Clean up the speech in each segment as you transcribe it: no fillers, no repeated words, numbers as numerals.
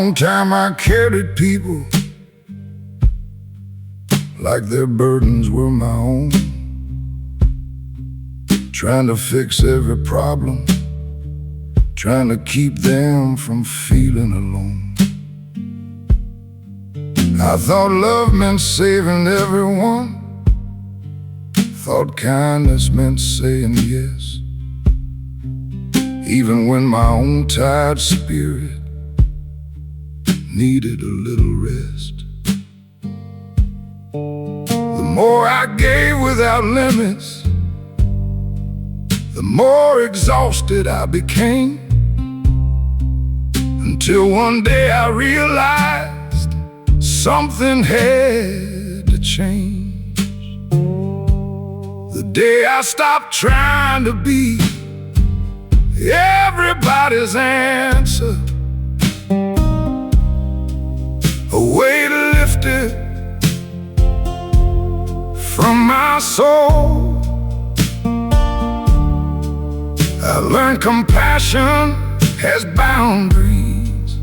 long time I carried people like their burdens were my own, trying to fix every problem, trying to keep them from feeling alone. I thought love meant saving everyone, thought kindness meant saying yes, even when my own tired spirit needed a little rest. The more I gave without limits, the more exhausted I became, until one day I realized something had to change. The day I stopped trying to be everybody's answer, a weight lifted from my soul. I learned compassion has boundaries,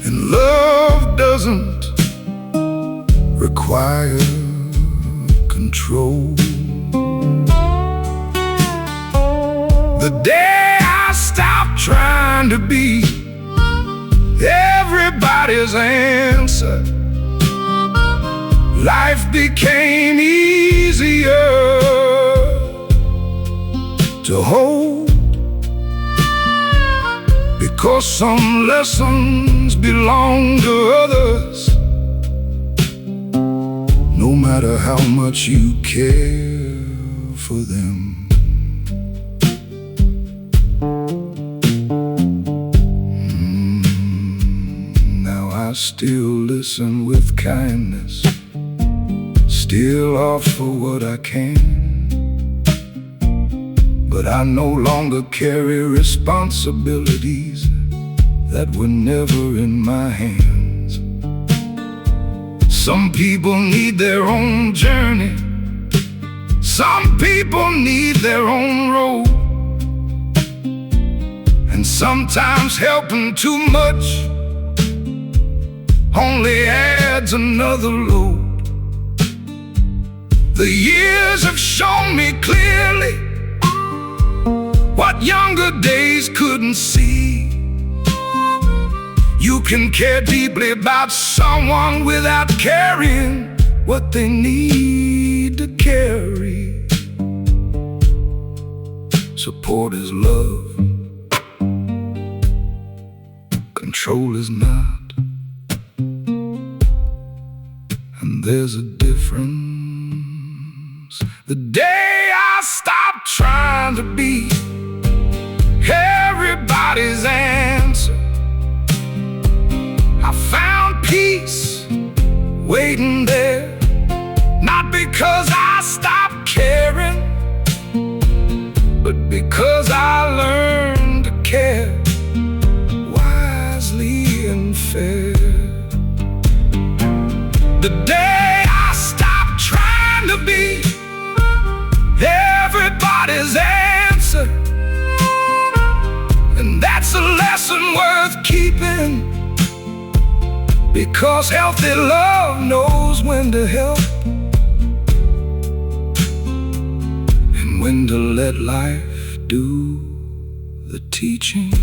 and love doesn't require control. The day I stopped trying to be everybody's answer, life became easier to hold, because some lessons belong to others, no matter how much you care for them. Now I still listen with kindness, still offer what I can, but I no longer carry responsibilities that were never in my hands. Some people need their own journey, some people need their own road, and sometimes helping too much only adds another load. The years have shown me clearly what younger days couldn't see. You can care deeply about someone without carrying what they need to carry. Support is love, control is not, and there's a difference. The day I stopped trying to be everybody's answer, I found peace waiting there, not because I stopped caring, but because I learned to care wisely and fair. The day I stopped trying to be everybody's answer, and that's a lesson worth keeping, because healthy love knows when to help and when to let life do the teaching.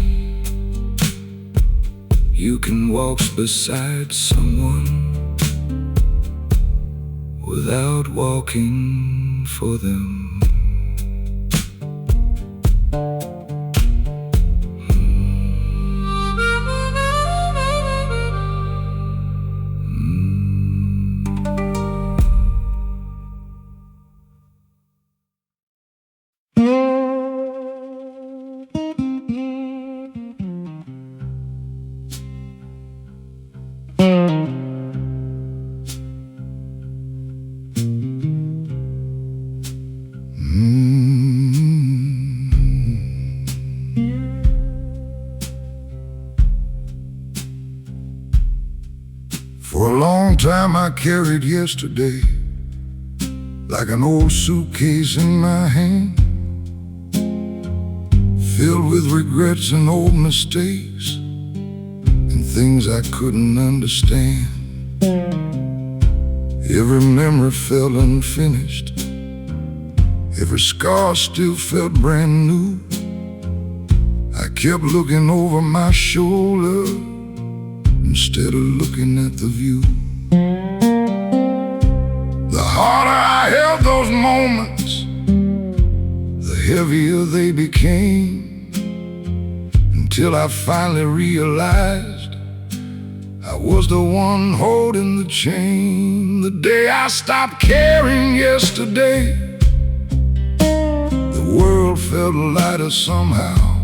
You can walk beside someone without walking for them. For a long time I carried yesterday like an old suitcase in my hand, filled with regrets and old mistakes things I couldn't understand. Every memory felt unfinished. Every scar still felt brand new. I kept looking over my shoulder instead of looking at the view. The harder I held those moments, the heavier they became, until I finally realized I was the one holding the chain. The day I stopped caring yesterday, the world felt lighter somehow.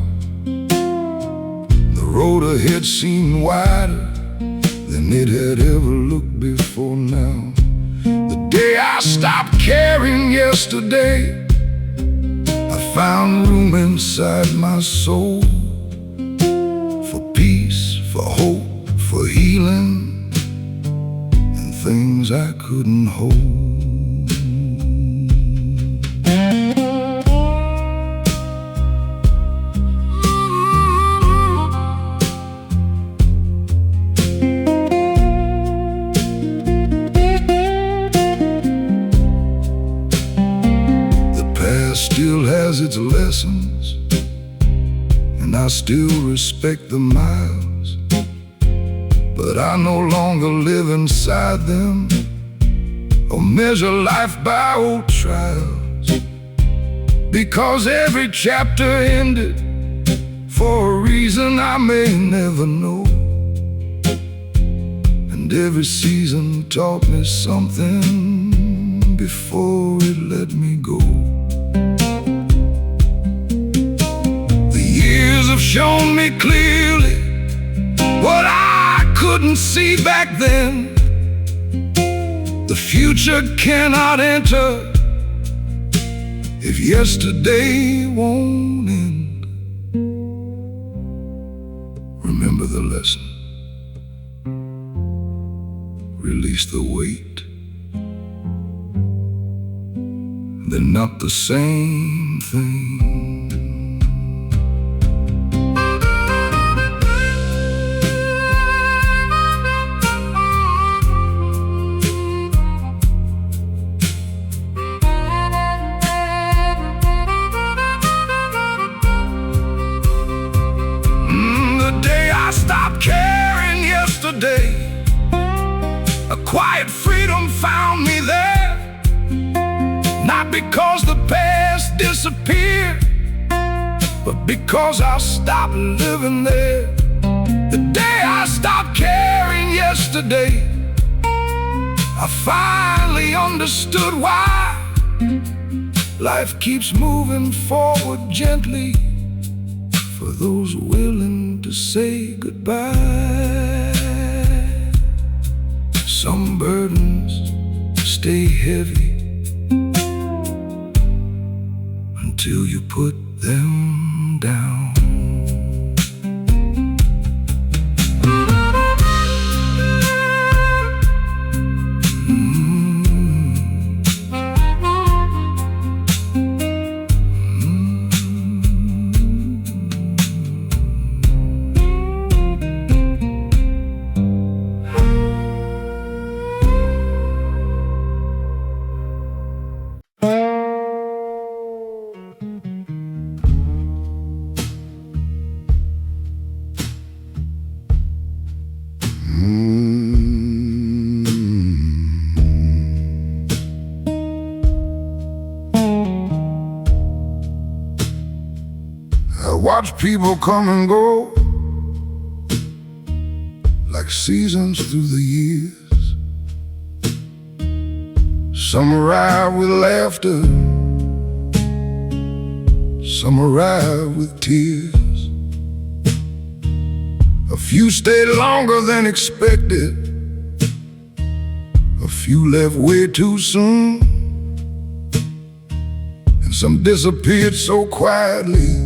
The road ahead seemed wider than it had ever looked before now. The day I stopped caring yesterday, I found room inside my soul for peace, for hope, for healing, and things I couldn't hold. Still has its lessons, and I still respect the miles, but I no longer live inside them or measure life by old trials, because every chapter ended for a reason I may never know, and every season taught me something before it let me go. Have shown me clearly what I couldn't see back then. The future cannot enter if yesterday won't end. Remember the lesson. Release the weight. They're not the same thing. Yesterday, a quiet freedom found me there, not because the past disappeared, but because I stopped living there. The day I stopped caring yesterday, I finally understood why life keeps moving forward gently for those willing to say goodbye. Some burdens stay heavy until you put them down. Watch people come and go like seasons through the years. Some arrive with laughter, some arrive with tears. A few stayed longer than expected, a few left way too soon, and some disappeared so quietly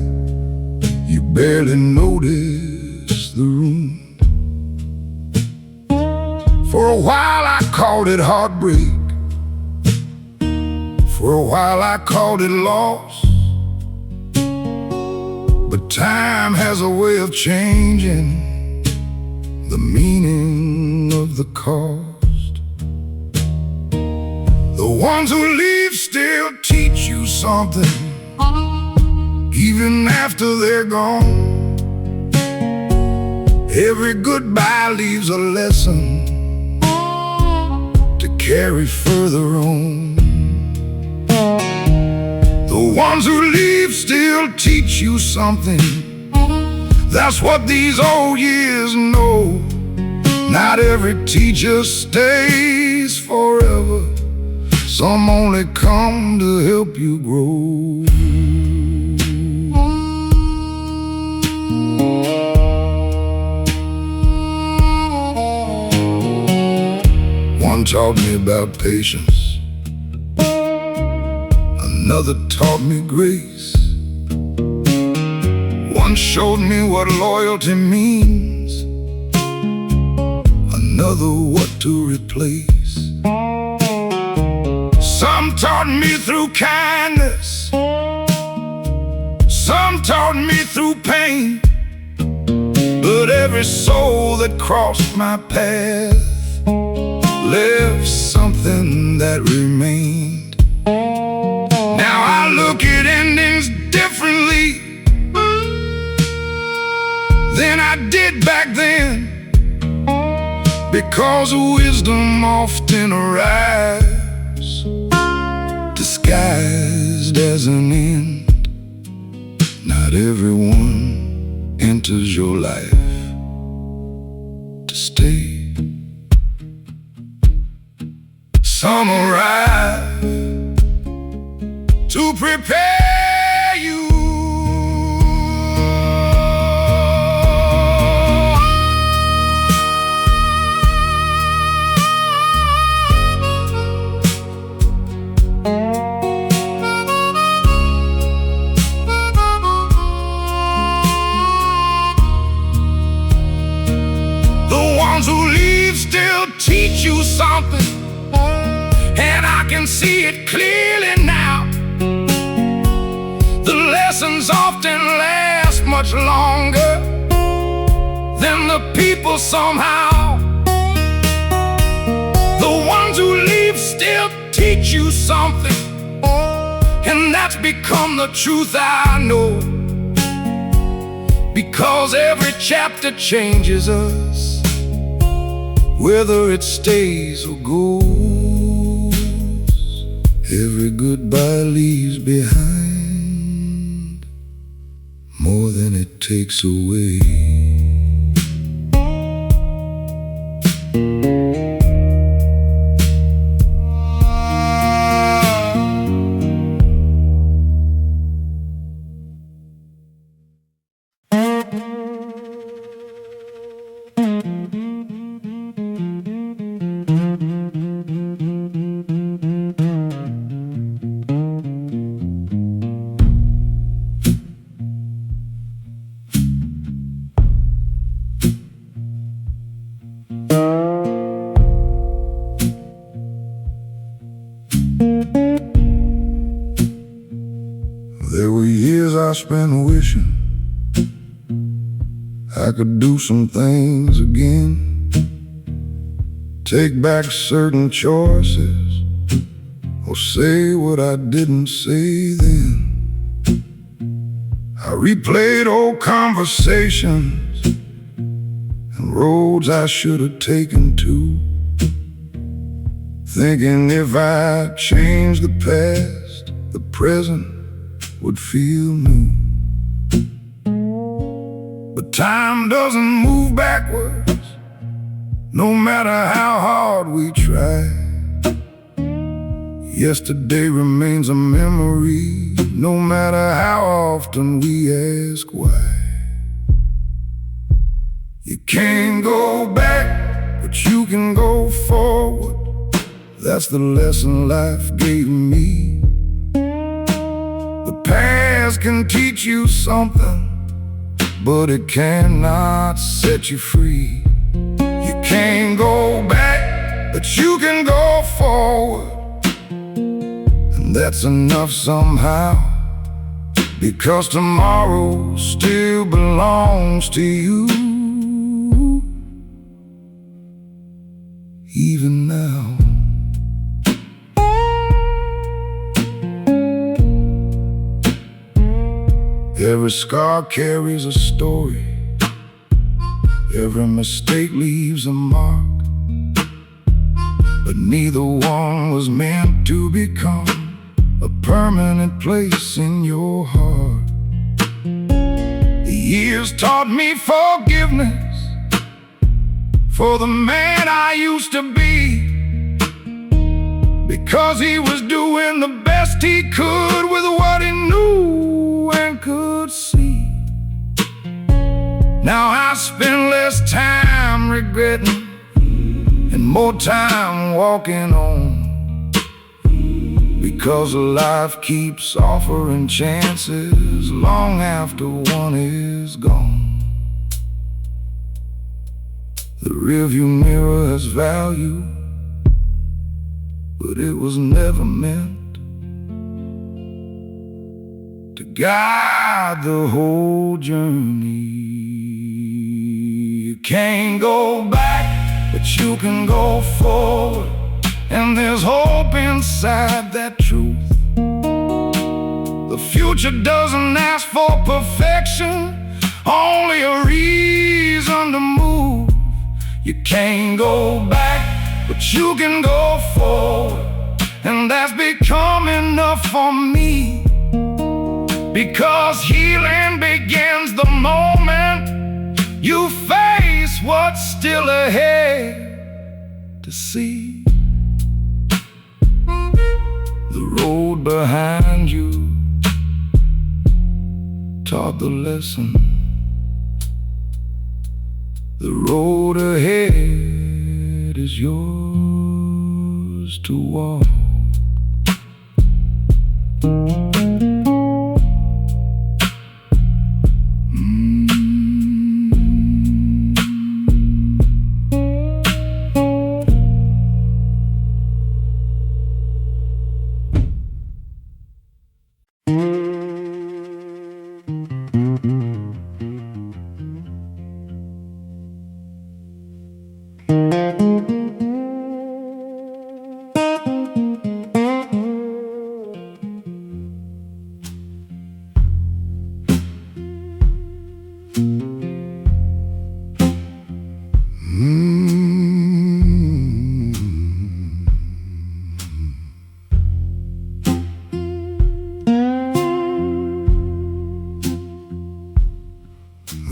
you barely noticed the room. For a while I called it heartbreak, for a while I called it loss, but time has a way of changing the meaning of the cost. The ones who leave still teach you something, even after they're gone. Every goodbye leaves a lesson to carry further on. The ones who leave still teach you something. That's what these old years know. Not every teacher stays forever. Some only come to help you grow. One taught me about patience, another taught me grace. One showed me what loyalty means, another what to replace. Some taught me through kindness, some taught me through pain. But every soul that crossed my path left something that remained. Now I look at endings differently than I did back then, because wisdom often arrives disguised as an end. Not everyone enters your life to stay. Some arrive to prepare you. The ones who leave still teach you something, and I can see it clearly now. The lessons often last much longer than the people somehow. The ones who leave still teach you something, and that's become the truth I know. Because every chapter changes us, whether it stays or goes. Every goodbye leaves behind more than it takes away. There were years I spent wishing I could do some things again, take back certain choices, or say what I didn't say then. I replayed old conversations and roads I should have taken too, thinking if I changed the past, the present would feel new. But time doesn't move backwards, no matter how hard we try. Yesterday remains a memory, no matter how often we ask why. You can't go back, but you can go forward. That's the lesson life gave me. The past can teach you something, but it cannot set you free. You can't go back, but you can go forward, and that's enough somehow, because tomorrow still belongs to you. even now. Every scar carries a story. Every mistake leaves a mark. But neither one was meant to become a permanent place in your heart. The years taught me forgiveness for the man I used to be, because he was doing the best he could with what he knew and could see. Now I spend less time regretting and more time walking on, because life keeps offering chances long after one is gone. The rearview mirror has value, but it was never meant to guide the whole journey. You can't go back, but you can go forward, and there's hope inside that truth. The future doesn't ask for perfection, only a reason to move. You can't go back, but you can go forward, and that's become enough for me, because healing begins the moment you face what's still ahead to see. The road behind you taught the lesson. The road ahead is yours to walk.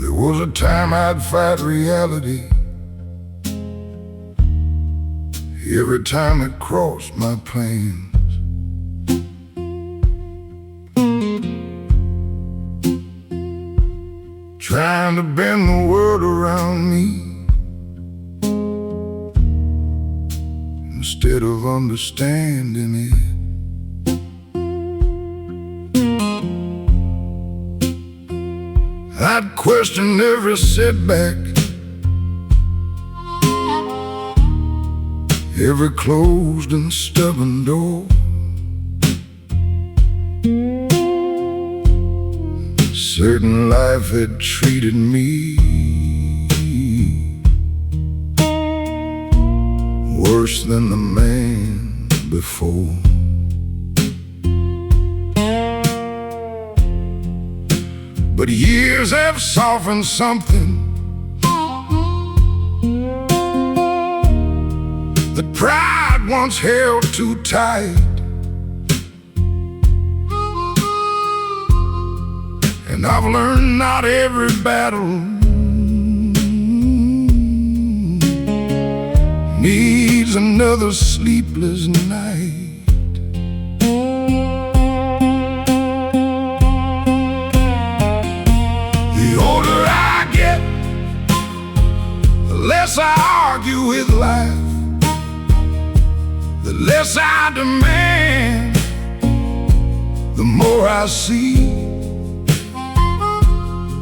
There was a time I'd fight reality every time it crossed my plains. Trying to bend the world around me instead of understanding it. I'd question every setback, every closed and stubborn door. Certain life had treated me worse than the man before. But years have softened something that pride once held too tight. And I've learned not every battle needs another sleepless night. The older I get, the less I argue with life, the less I demand, the more I see.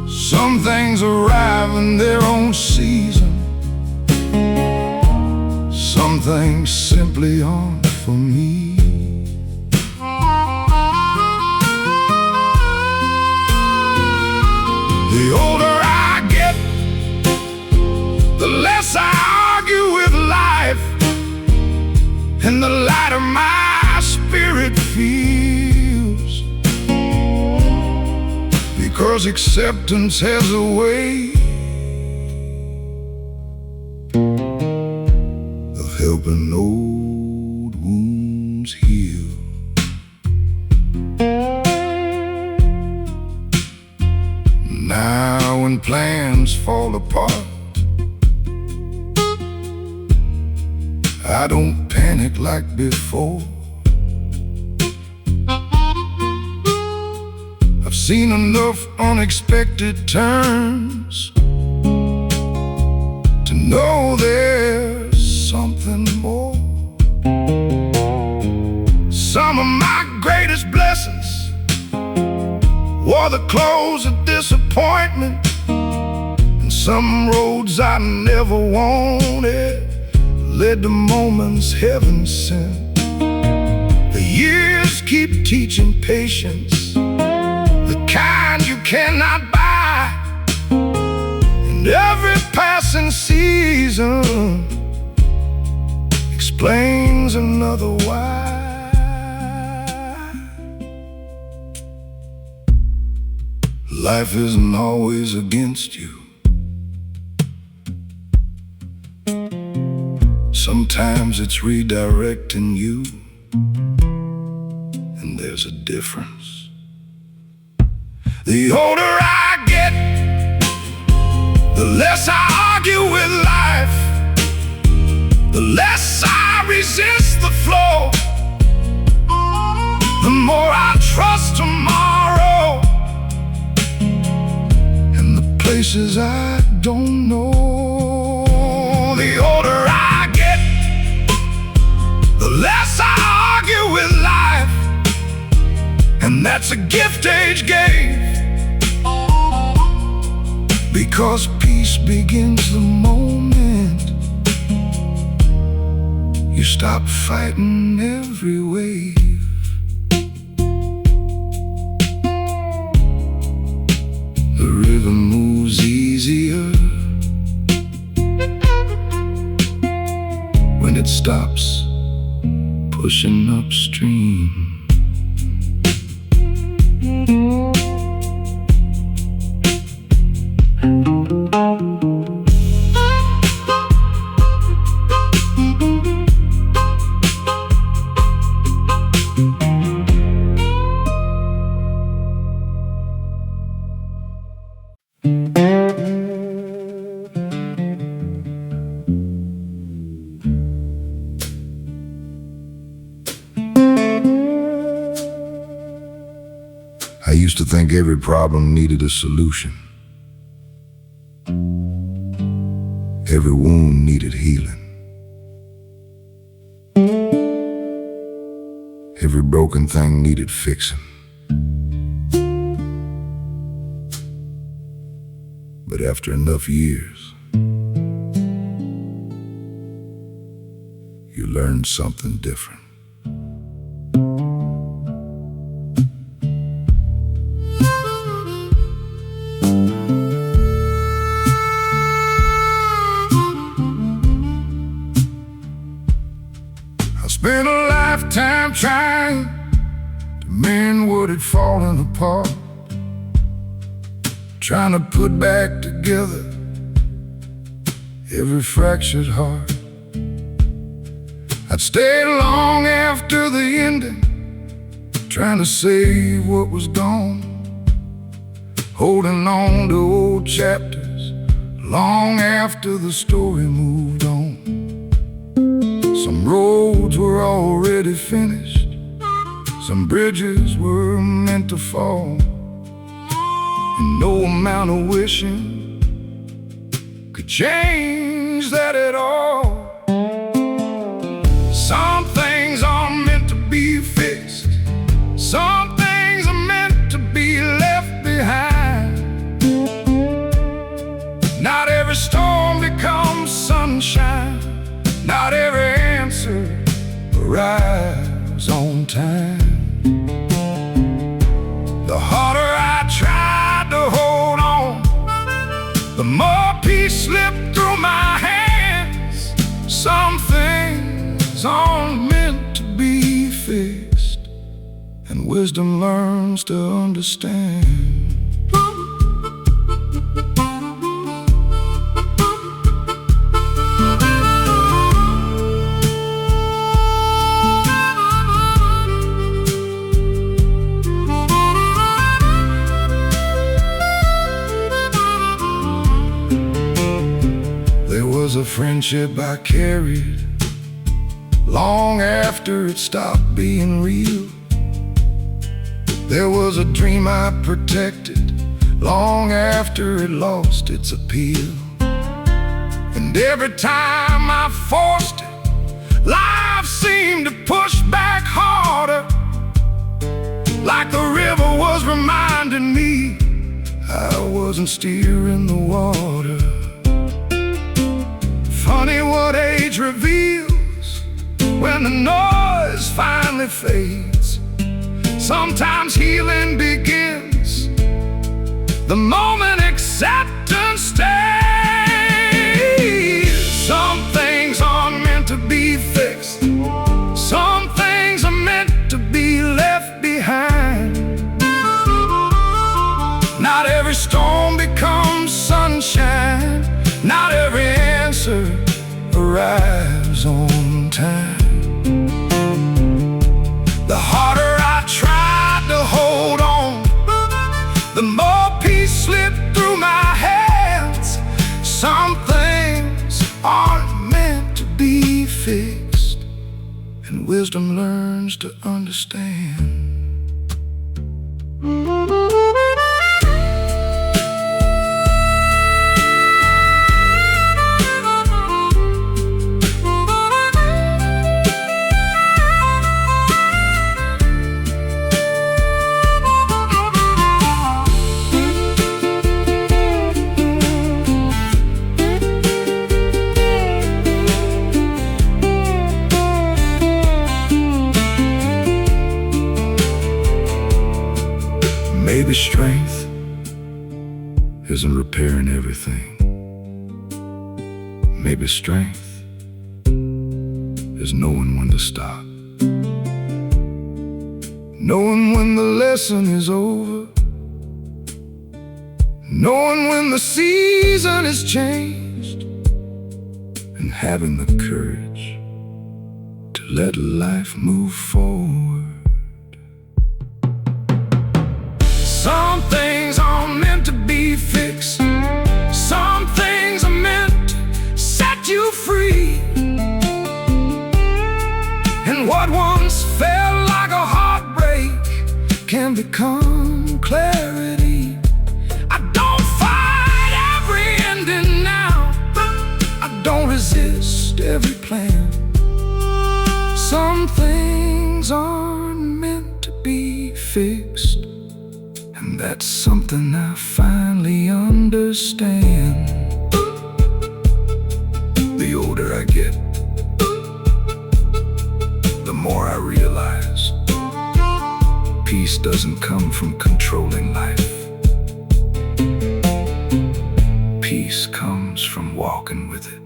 Some things arrive in their own season, some things simply aren't for me. The older I get, the less I argue with life, 'cause acceptance has a way of helping old wounds heal. Now when plans fall apart, I don't panic like before. I've seen enough unexpected turns to know there's something more. Some of my greatest blessings wore the clothes of disappointment, and some roads I never wanted led to moments heaven sent. The years keep teaching patience, the kind you cannot buy, and every passing season explains another why. Life isn't always against you. Sometimes it's redirecting you, and there's a difference. The older I get, the less I argue with life, the less I resist the flow, the more I trust tomorrow and the places I don't know. The older I get, the less I argue with life, and that's a gift age gave, because peace begins the moment you stop fighting every wave. The river moves easier when it stops pushing upstream. I used to think every problem needed a solution. Every wound needed healing. Every broken thing needed fixing. But after enough years, you learn something different. Spent a lifetime trying to mend what had fallen apart, trying to put back together every fractured heart. I'd stayed long after the ending, trying to save what was gone, holding on to old chapters long after the story moved on. Some roads were already finished, some bridges were meant to fall, and no amount of wishing could change that at all. Some things are meant to be fixed, some things are meant to be left behind. Not every storm becomes sunshine, not every answer arrives on time. The harder I tried to hold on, the more peace slipped through my hands. Some things aren't meant to be fixed, and wisdom learns to understand. friendship I carried long after it stopped being real. There was a dream I protected long after it lost its appeal. And every time I forced it, life seemed to push back harder, like the river was reminding me I wasn't steering the water. Funny what age reveals when the noise finally fades. Sometimes healing begins the moment acceptance stays. Some things aren't meant to be fixed. Some things are meant to be left behind. Not every storm becomes sunshine. Not every answer arrives on time. The harder I tried to hold on, the more peace slipped through my hands. Some things aren't meant to be fixed, and wisdom learns to understand. Maybe strength isn't repairing everything. Maybe strength is knowing when to stop, knowing when the lesson is over, knowing when the season is changed, and having the courage to let life move forward. Some things aren't meant to be fixed. Some things are meant to set you free. And what once felt like a heartbreak can become clarity. I don't fight every ending now. I don't resist every plan. Some things aren't meant to be fixed, and that's something I finally understand. The older I get, the more I realize peace doesn't come from controlling life. Peace comes from walking with it.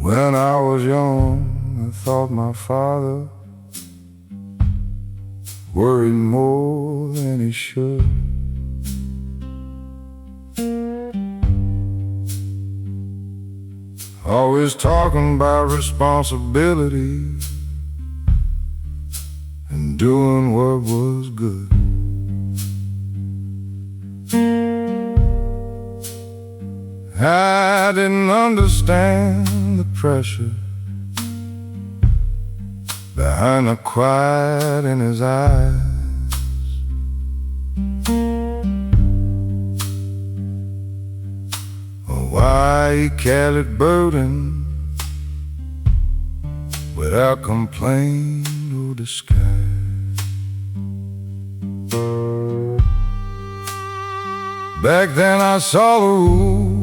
When I was young, I thought my father worried more than he should. Always talking about responsibility and doing what was good. I didn't understand the pressure behind the quiet in his eyes. Or why he carried burden without complaint or disguise. Back then I saw the rules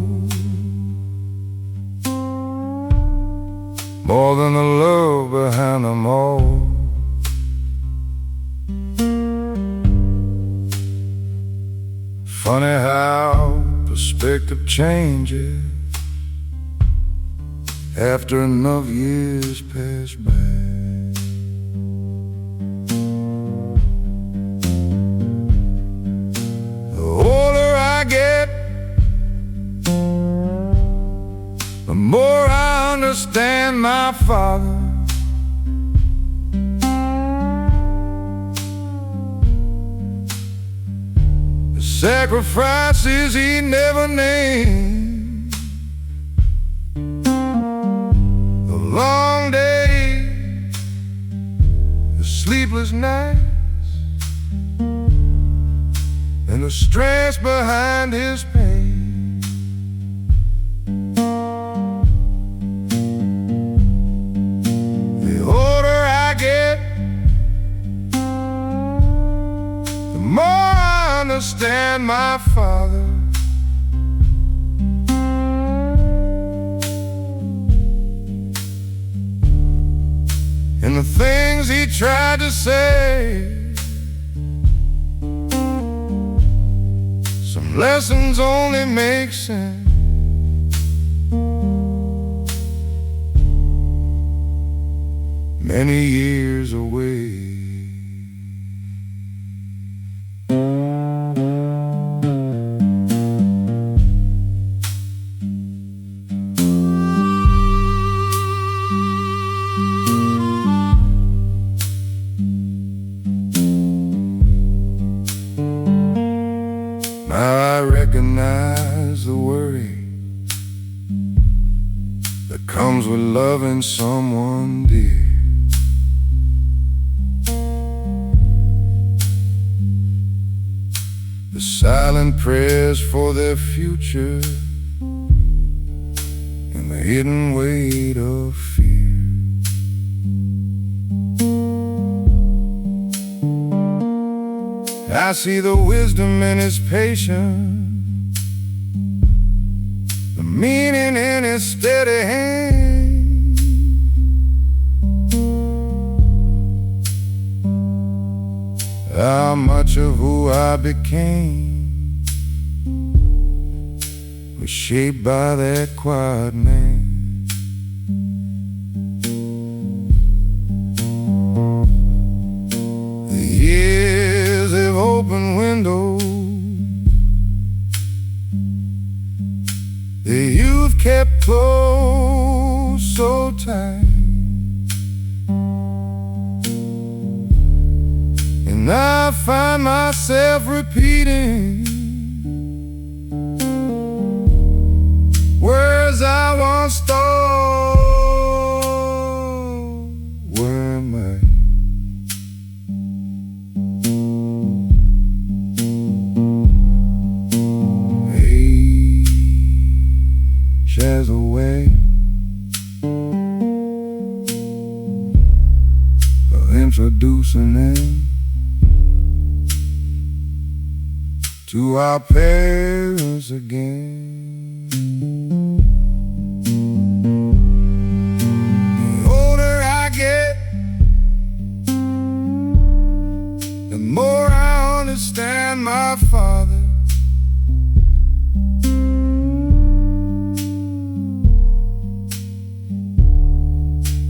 more than the love behind them all. Funny how perspective changes after enough years pass by. The older I get, the more I understand my father. The sacrifices he never named, the long days, the sleepless nights, and the stress behind his pain. The older I get, the more I understand my father. And the things he tried to say, some lessons only make sense many years away. Now I recognize the worry that comes with loving someone dear. The silent prayers for their future and the hidden weight of fear. I see the wisdom in his patience, the meaning in his steady hand. How much of who I became was shaped by that quiet man. The years have opened windows, the youth kept close so tight, and I find myself repeating words I once thought were mine. Age has a way of introducing them to our parents again. The older I get, the more I understand my father.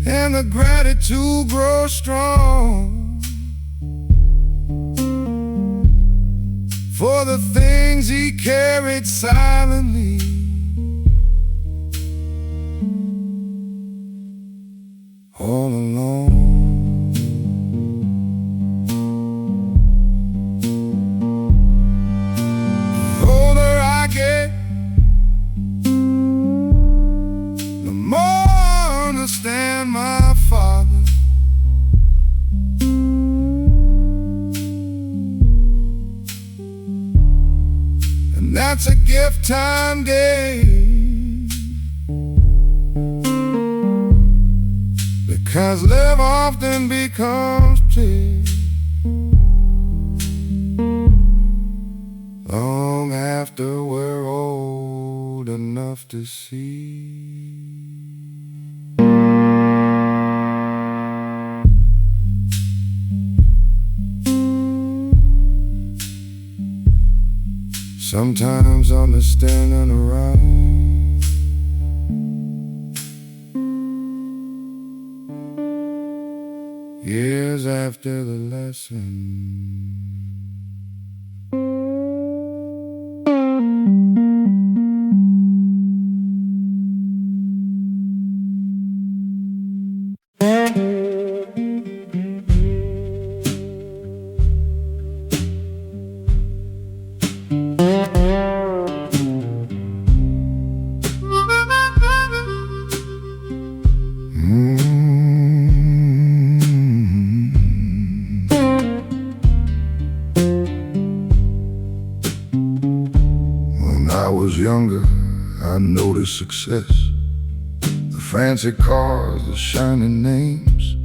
And the gratitude grows strong for the things he carried silently. All alone. The older I get, the more I understand my father. And that's a gift time gave, because love often becomes clear long after we're old enough to see. Sometimes I'm just standing around, years after the lesson. When I was younger, I noticed success. The fancy cars, the shining names,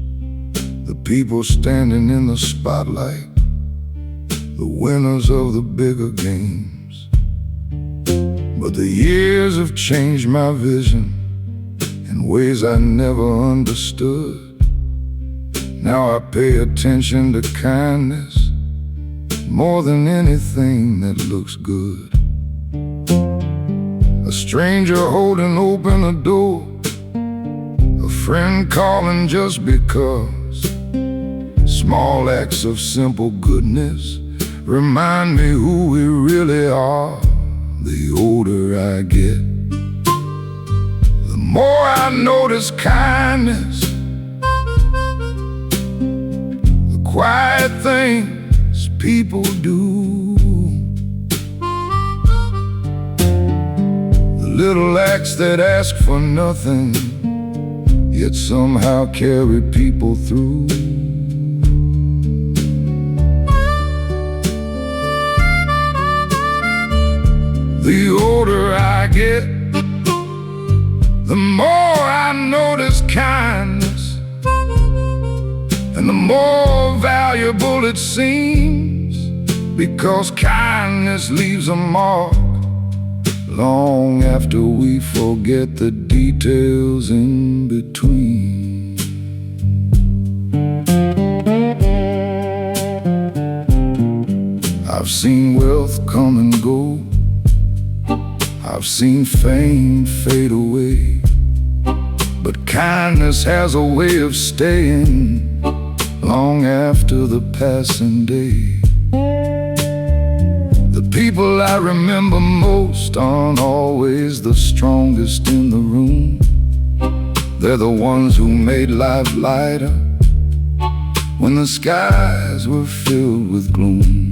the people standing in the spotlight, the winners of the bigger games. But the years have changed my vision in ways I never understood. Now I pay attention to kindness more than anything that looks good. A stranger holding open a door, a friend calling just because. Small acts of simple goodness remind me who we really are. The older I get, the more I notice kindness, the quiet things people do, the little acts that ask for nothing, yet somehow carry people through. The older I get, the more I notice kindness, and the more valuable it seems, because kindness leaves a mark long after we forget the details in between. I've seen wealth come and go, I've seen fame fade away, but kindness has a way of staying long after the passing day. The people I remember most aren't always the strongest in the room. They're the ones who made life lighter when the skies were filled with gloom.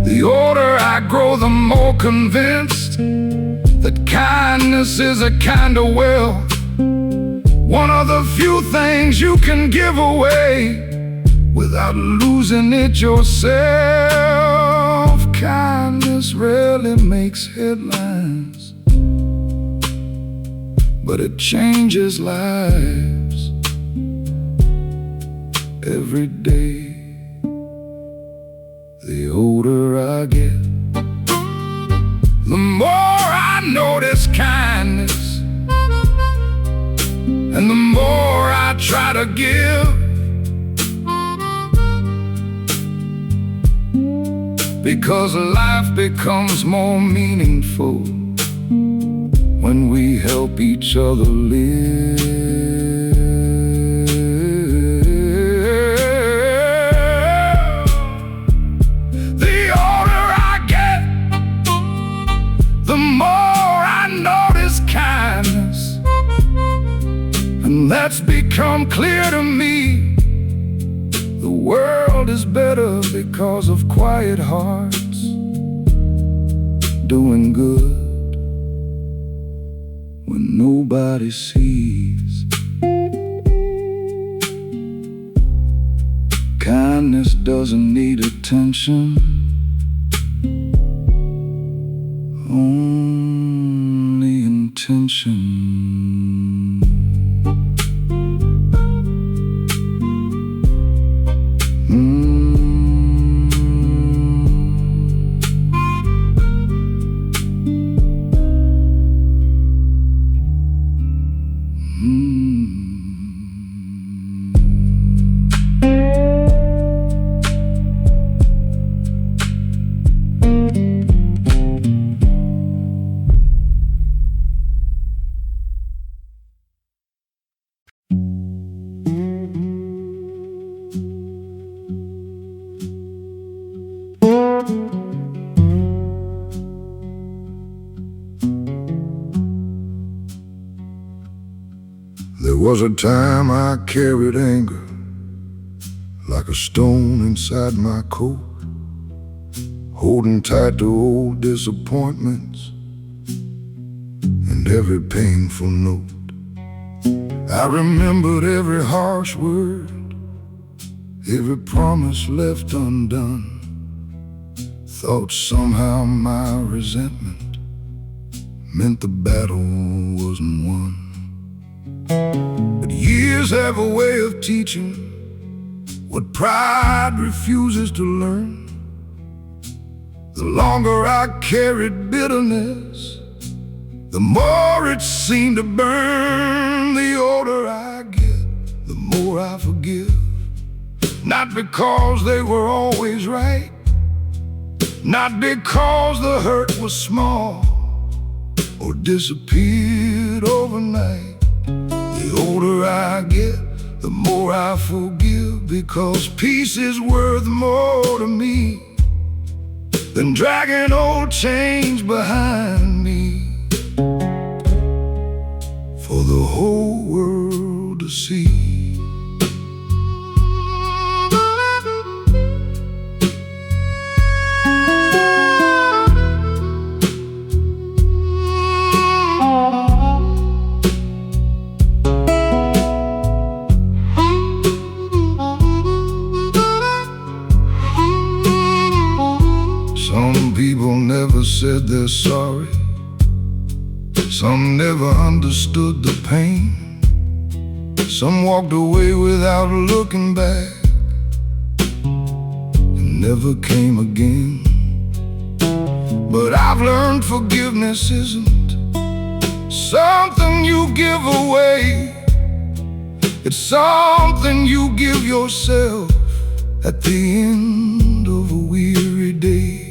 The older I grow, the more convinced that kindness is a kind of wealth, one of the few things you can give away without losing it yourself. Kindness rarely makes headlines, but it changes lives every day. The older I get, the more I notice kindness, and the more I try to give, because life becomes more meaningful when we help each other live. And that's become clear to me. The world is better because of quiet hearts doing good when nobody sees. Kindness doesn't need attention, only intention. There was a time I carried anger like a stone inside my coat, holding tight to old disappointments and every painful note. I remembered every harsh word, every promise left undone. Thought somehow my resentment meant the battle wasn't won. But years have a way of teaching what pride refuses to learn. The longer I carried bitterness, the more it seemed to burn. The older I get, the more I forgive. Not because they were always right, not because the hurt was small or disappeared overnight. The older I get, the more I forgive, because peace is worth more to me than dragging old chains behind me for the whole world to see. Some people never said they're sorry. Some never understood the pain. Some walked away without looking back and never came again. But I've learned forgiveness isn't something you give away. It's something you give yourself at the end of a weary day.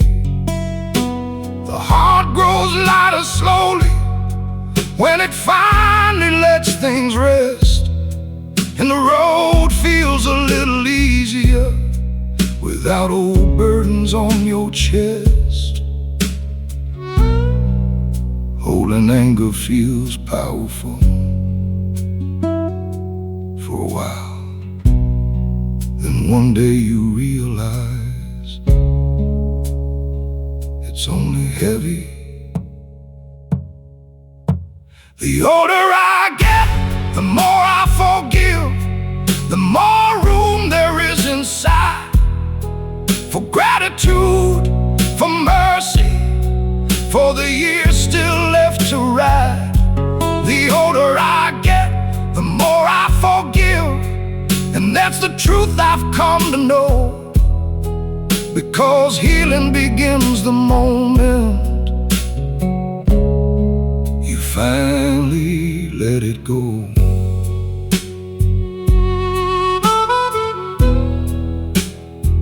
The heart grows lighter slowly when it finally lets things rest, and the road feels a little easier without old burdens on your chest. Holding anger feels powerful for a while, then one day you realize it's only heavy. The older I get, the more I forgive, the more room there is inside for gratitude, for mercy, for the years still left to ride. The older I get, the more I forgive, and that's the truth I've come to know, because healing begins the moment you finally let it go.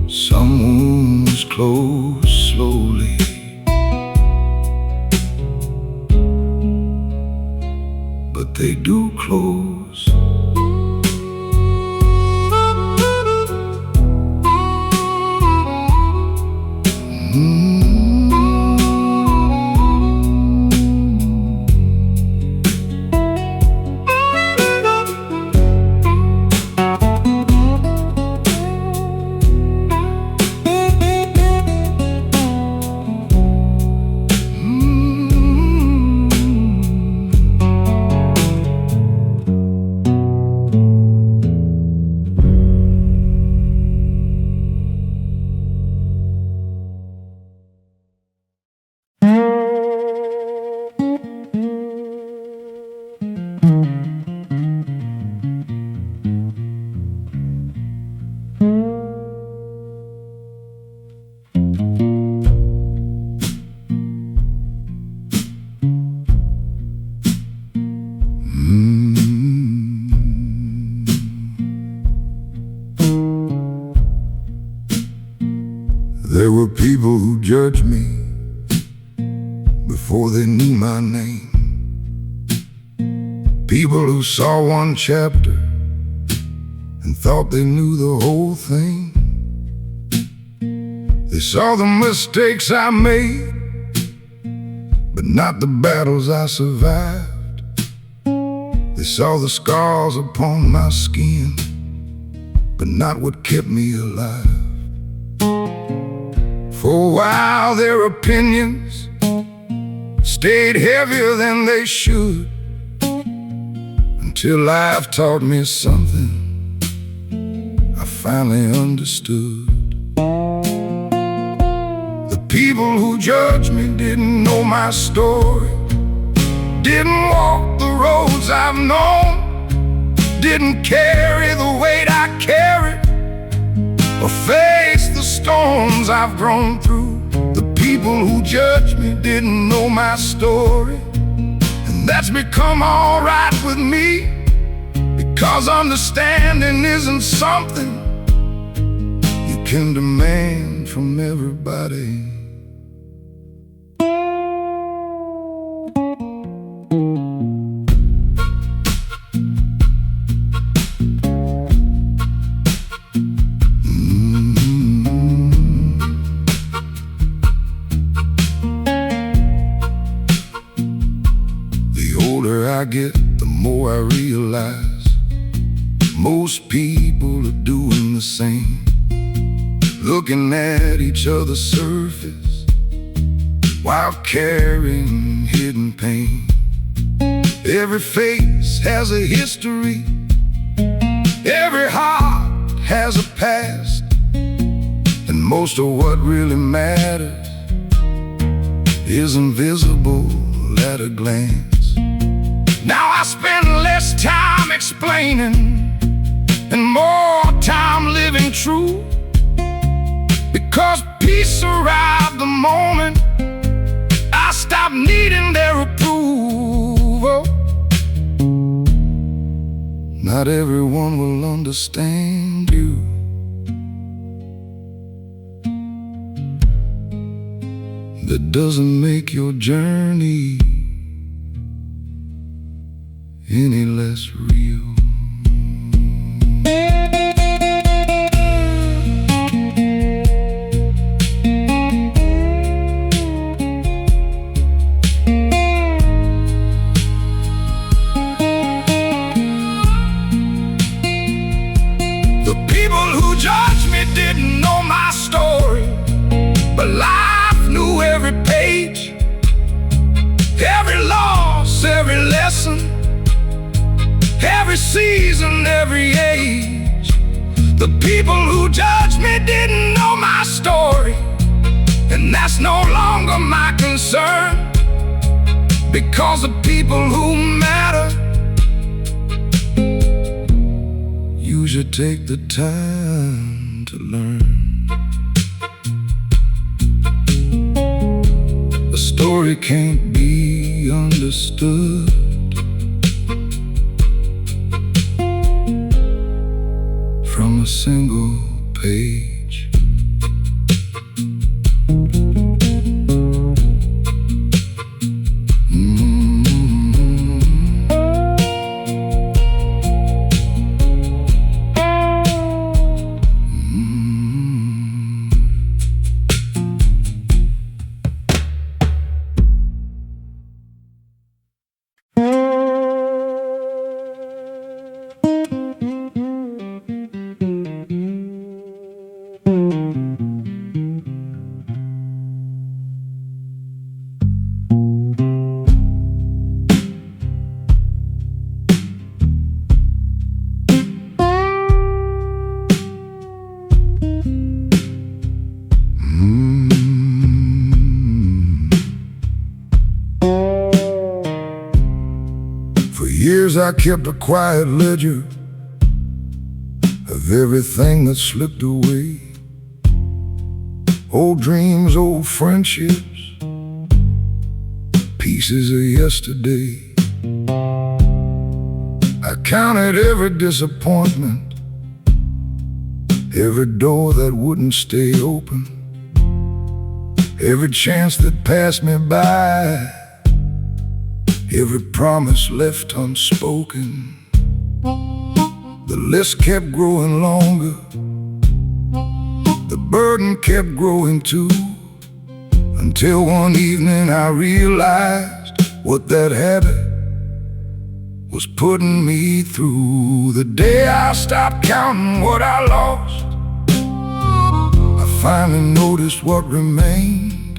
Some wounds close slowly, but they do close. There were people who judged me before they knew my name. People who saw one chapter and thought they knew the whole thing. They saw the mistakes I made, but not the battles I survived. They saw the scars upon my skin, but not what kept me alive. For a while their opinions stayed heavier than they should, until life taught me something I finally understood. The people who judged me didn't know my story, didn't walk the roads I've known, didn't carry the weight I carried, or face the storms I've grown through. The people who judged me didn't know my story, and that's become all right with me, because understanding isn't something you can demand from everybody. I get, the more I realize most people are doing the same, looking at each other's surface while carrying hidden pain. Every face has a history, every heart has a past, and most of what really matters is invisible at a glance. Now I spend less time explaining and more time living true, because peace arrived the moment I stopped needing their approval. Not everyone will understand you. That doesn't make your journey any less real. The people who judged me didn't know my story, but life knew every page, every loss, every lesson, every season, every age. The people who judged me didn't know my story, and that's no longer my concern, because the people who matter usually take the time to learn. A story can't be understood from a single page. I kept a quiet ledger of everything that slipped away. Old dreams, old friendships, pieces of yesterday. I counted every disappointment, every door that wouldn't stay open, every chance that passed me by, every promise left unspoken. The list kept growing longer, the burden kept growing too, until one evening I realized what that habit was putting me through. The day I stopped counting what I lost, I finally noticed what remained.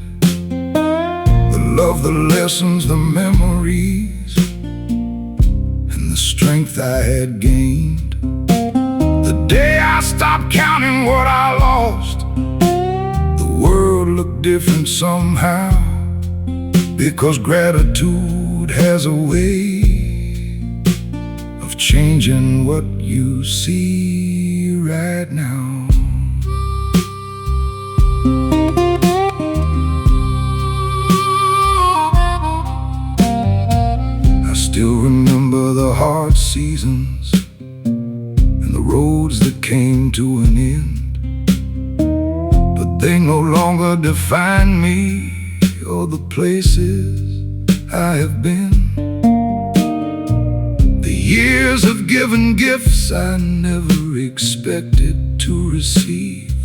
The love, the lessons, the memories, and the strength I had gained. The day I stopped counting what I lost, the world looked different somehow, because gratitude has a way of changing what you see right now. I still remember the hard seasons and the roads that came to an end, but they no longer define me or the places I have been. The years have given gifts I never expected to receive.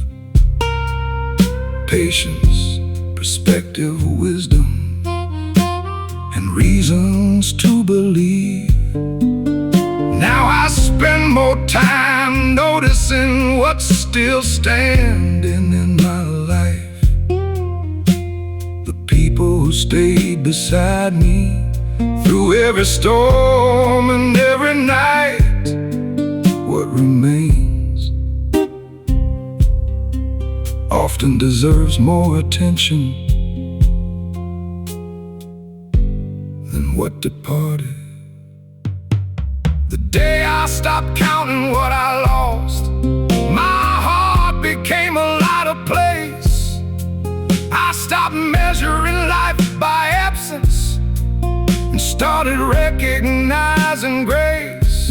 Patience, perspective, wisdom, and reasons to believe. Now I spend more time noticing what's still standing in my life. The people who stayed beside me through every storm and every night. What remains often deserves more attention than what departed. The day I stopped counting what I lost, my heart became a lighter place. I stopped measuring life by absence and started recognizing grace.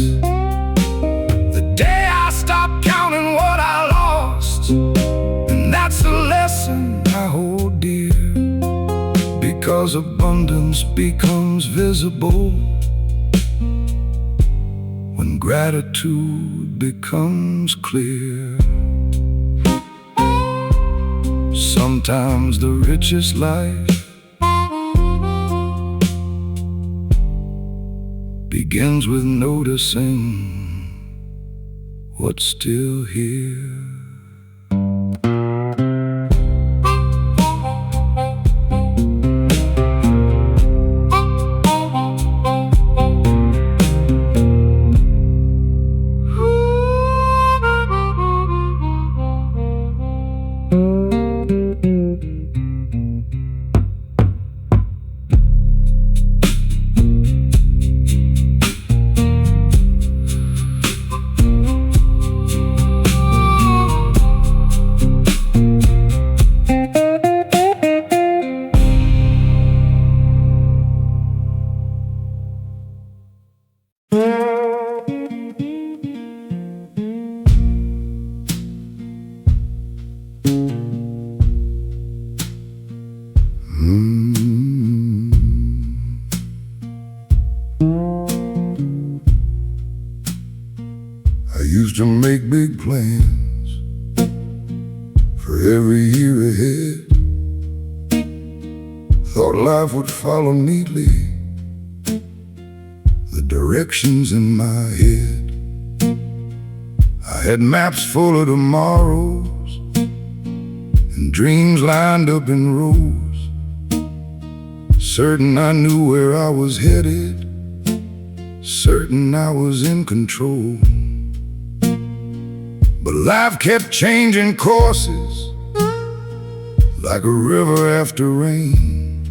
The day I stopped counting what I lost, and that's the lesson I hold dear, because abundance becomes visible when gratitude becomes clear. Sometimes the richest life begins with noticing what's still here. I used to make big plans for every year ahead. Thought life would follow neatly the directions in my head. I had maps full of tomorrows and dreams lined up in rows, certain I knew where I was headed, certain I was in control. But life kept changing courses like a river after rain,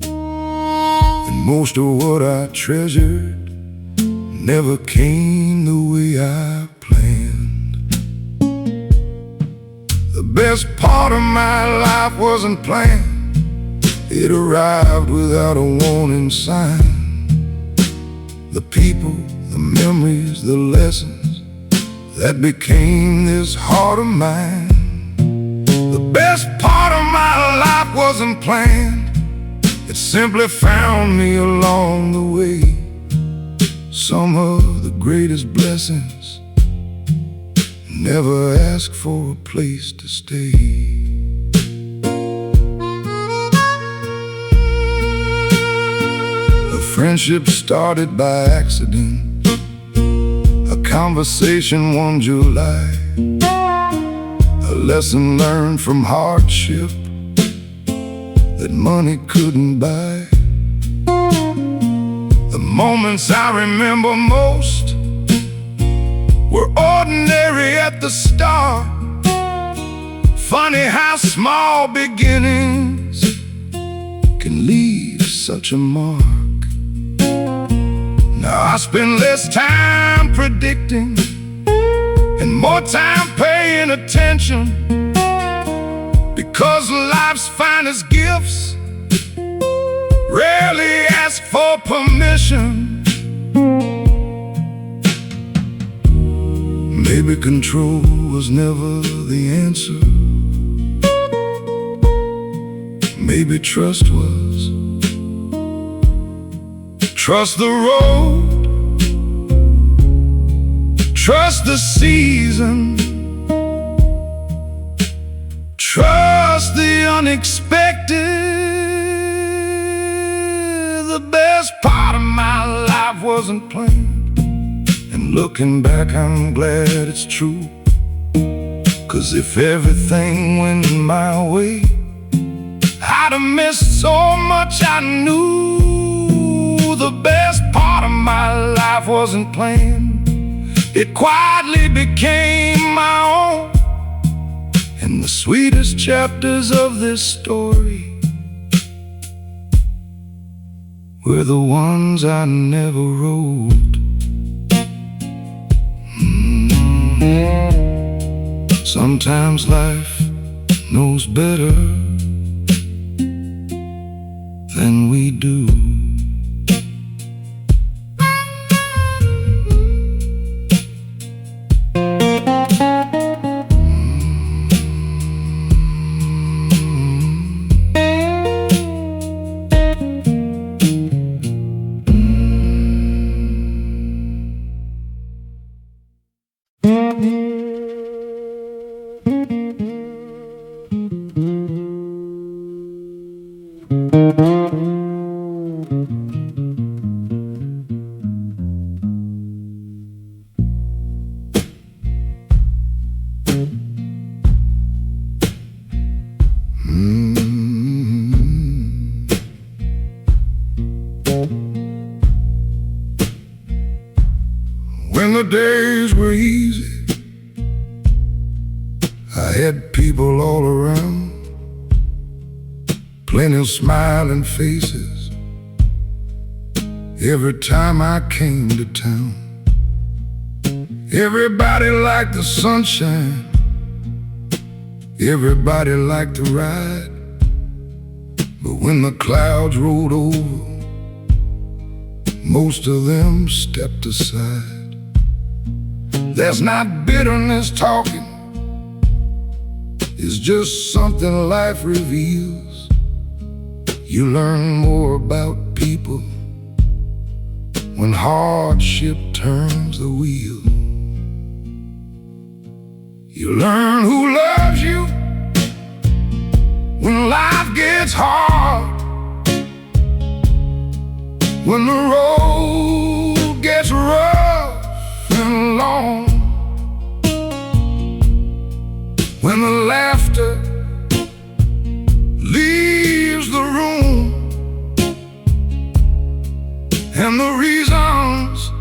and most of what I treasured never came the way I planned. The best part of my life wasn't planned, it arrived without a warning sign. The people, the memories, the lessons that became this heart of mine. The best part of my life wasn't planned, it simply found me along the way. Some of the greatest blessings never ask for a place to stay. The friendship started by accident, a conversation one July, a lesson learned from hardship that money couldn't buy. The moments I remember most were ordinary at the start. Funny how small beginnings can leave such a mark. Now I spend less time predicting and more time paying attention, because life's finest gifts rarely ask for permission. Maybe control was never the answer. Maybe trust was. Trust the road, trust the season, trust the unexpected. The best part of my life wasn't planned, and looking back I'm glad it's true. 'Cause if everything went my way, I'd have missed so much I knew. The best part of my life wasn't planned, it quietly became my own. And the sweetest chapters of this story were the ones I never wrote. Sometimes life knows better than we do. When the days were easy, I had people all around, plenty of smiling faces every time I came to town. Everybody liked the sunshine, everybody liked to ride. But when the clouds rolled over, most of them stepped aside. There's not bitterness talking, it's just something life reveals. You learn more about people when hardship turns the wheel. You learn who loves you when life gets hard, when the road gets rough and long, when the laughter leaves the room and the reasons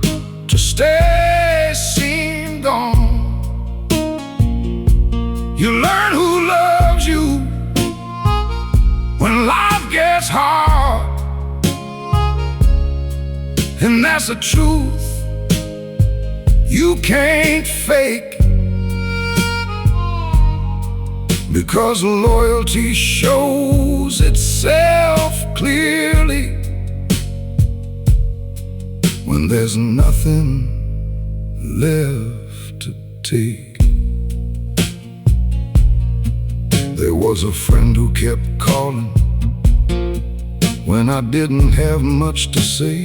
to stay seem gone. You learn who loves you when life gets hard, and that's a truth you can't fake, because loyalty shows itself clearly when there's nothing left to take. There was a friend who kept calling when I didn't have much to say,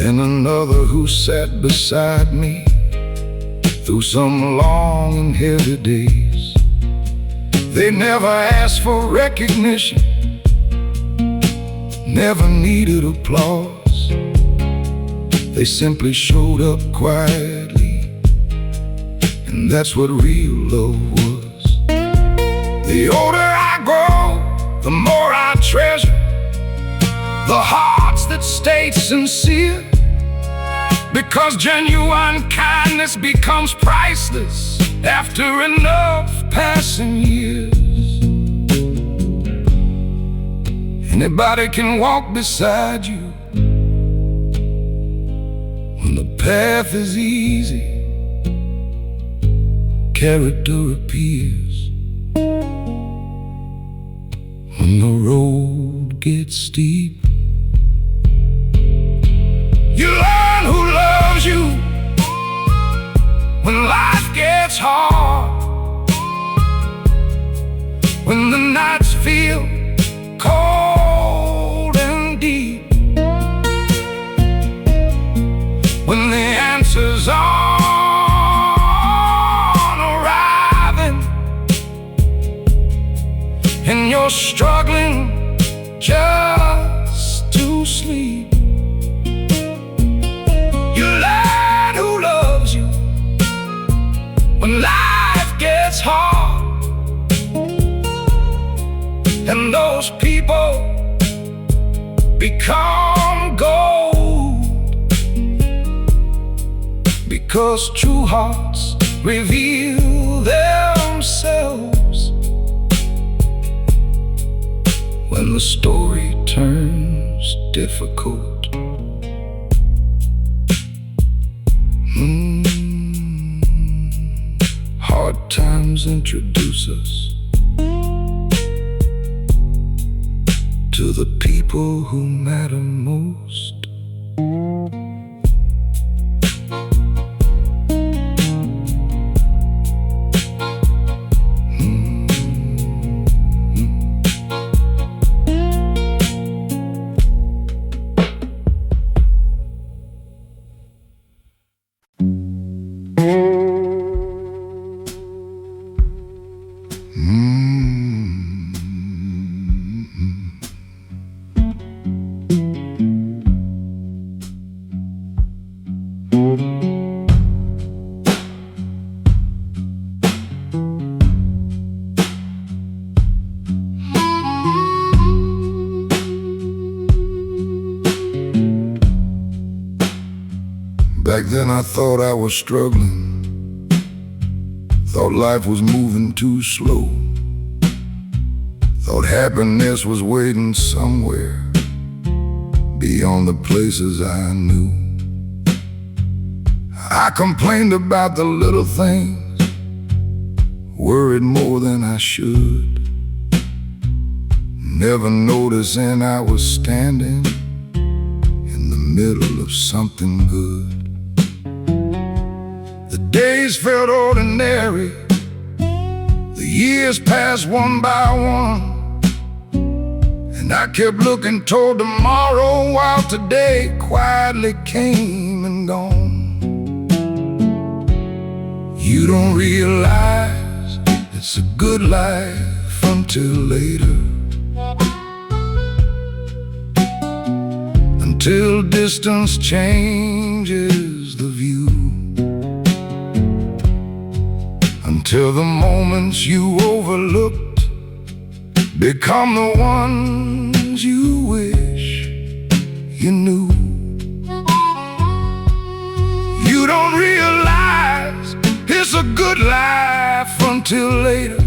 and another who sat beside me through some long and heavy days. They never asked for recognition, never needed applause. They simply showed up quietly, and that's what real love was. The older I grow, the more I treasure the hearts that stayed sincere, because genuine kindness becomes priceless after enough passing years. Anybody can walk beside you when the path is easy. Character appears when the road gets steep. You learn who loves you when life gets hard, when the nights feel cold and deep, when the answers aren't arriving, and you're struggling just to sleep. You learn who loves you when life gets hard, and those people become gold, because true hearts reveal themselves when the story turns difficult. Hard times introduce us to the people who matter most. Back then I thought I was struggling, thought life was moving too slow, thought happiness was waiting somewhere beyond the places I knew. I complained about the little things, worried more than I should, never noticing I was standing in the middle of something good. The days felt ordinary, the years passed one by one, and I kept looking toward tomorrow while today quietly came and gone. You don't realize it's a good life until later, until distance changes the view, until the moments you overlooked become the ones you wish you knew. You don't realize it's a good life until later.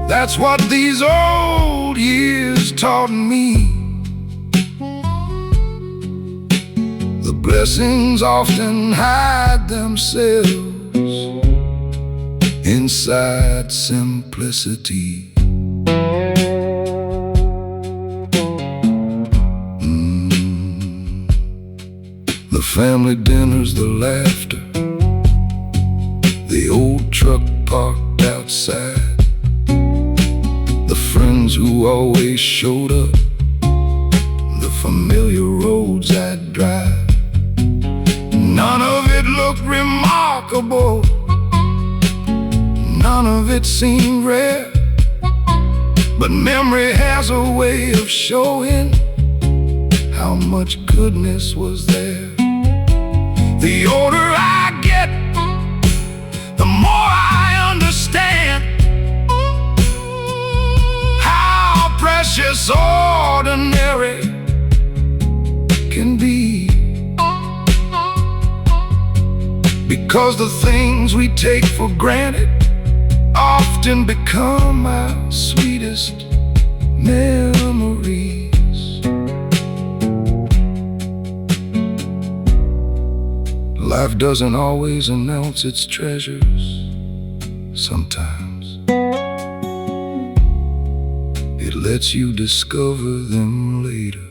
That's what these old years taught me. The blessings often hide themselves inside simplicity. The family dinners, the laughter, the old truck parked outside, the friends who always showed up, the familiar roads I'd drive. None of it looked remarkable, none of it seemed rare, but memory has a way of showing how much goodness was there. The older I get, the more I understand how precious ordinary can be. Because the things we take for granted often become our sweetest memories. Life doesn't always announce its treasures. Sometimes it lets you discover them later.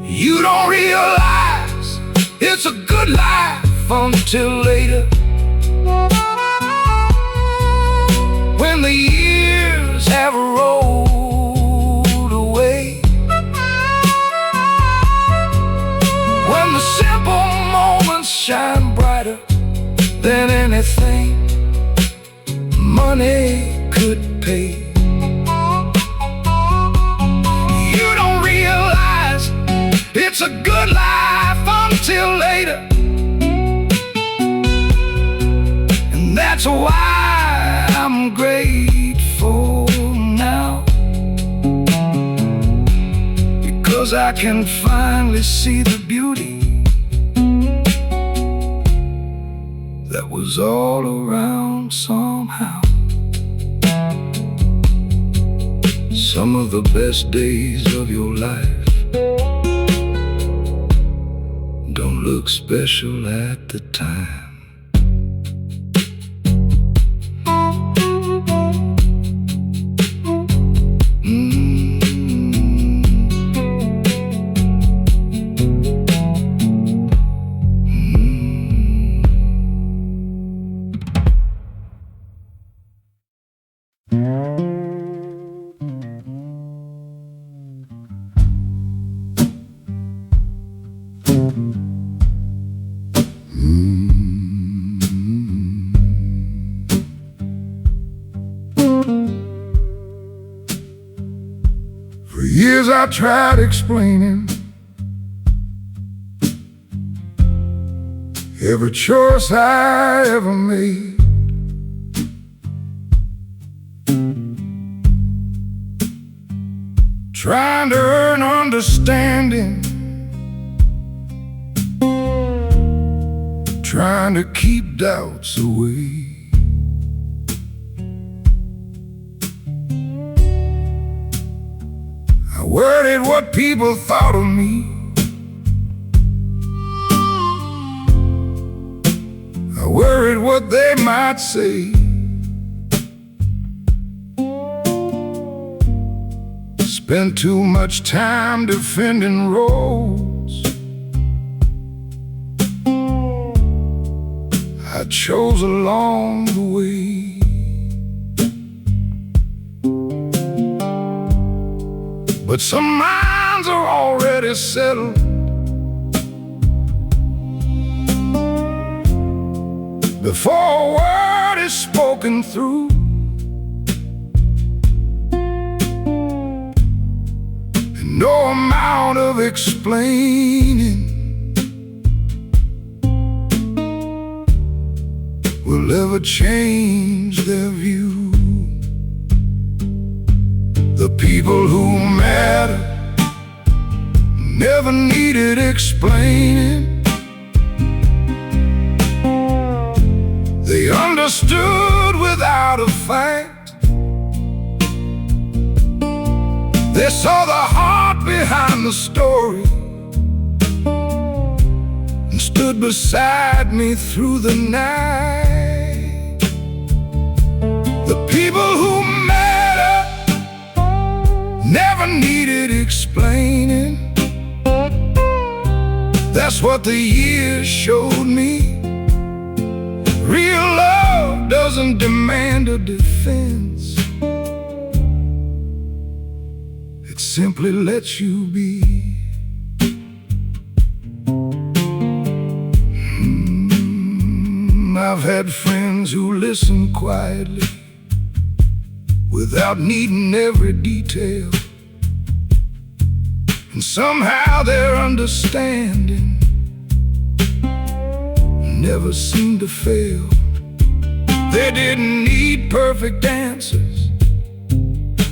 You don't realize it's a good life until later, when the years have rolled away, when the simple moments shine brighter than anything money could pay. You don't realize it's a good life until later, and that's why I'm grateful now, because I can finally see the beauty that was all around somehow. Some of the best days of your life don't look special at the time. For years I tried explaining every choice I ever made. Trying to earn understanding, trying to keep doubts away. I worried what people thought of me. I worried what they might say. Spent too much time defending roads I chose along the way. But some minds are already settled, before a word is spoken through. And no amount of explaining will ever change their view. The people who matter never needed explaining. They understood without a fight. They saw the heart behind the story and stood beside me through the night. The people who matter never needed explaining. That's what the years showed me. Real love doesn't demand a defense. It simply lets you be. I've had friends who listen quietly, without needing every detail. And somehow their understanding never seemed to fail. They didn't need perfect answers.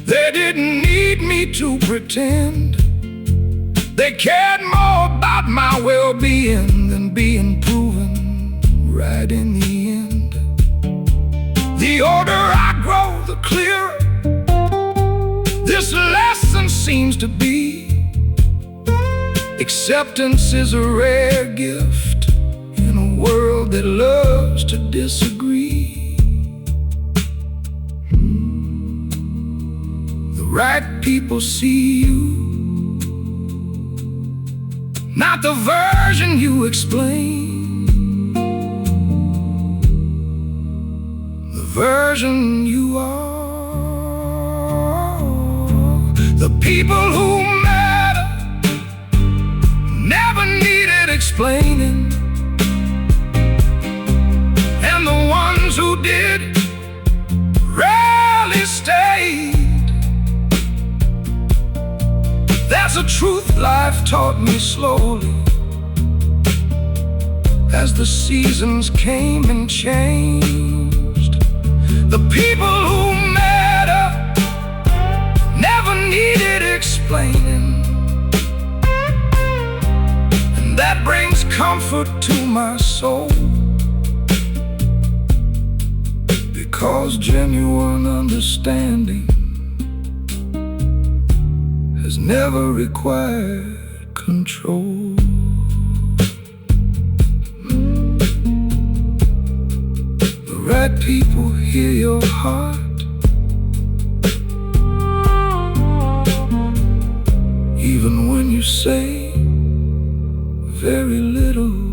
They didn't need me to pretend. They cared more about my well-being than being proven right in the end. The older I grow, the clearer this lesson seems to be. Acceptance is a rare gift in a world that loves to disagree. The right people see you, not the version you explain, the version you are. The people who matter never needed explaining, and the ones who did rarely stayed. That's a truth life taught me slowly, as the seasons came and changed. The people who matter never needed explaining, and that brings comfort to my soul, because genuine understanding has never required control. The right people hear your heart, even when you say very little.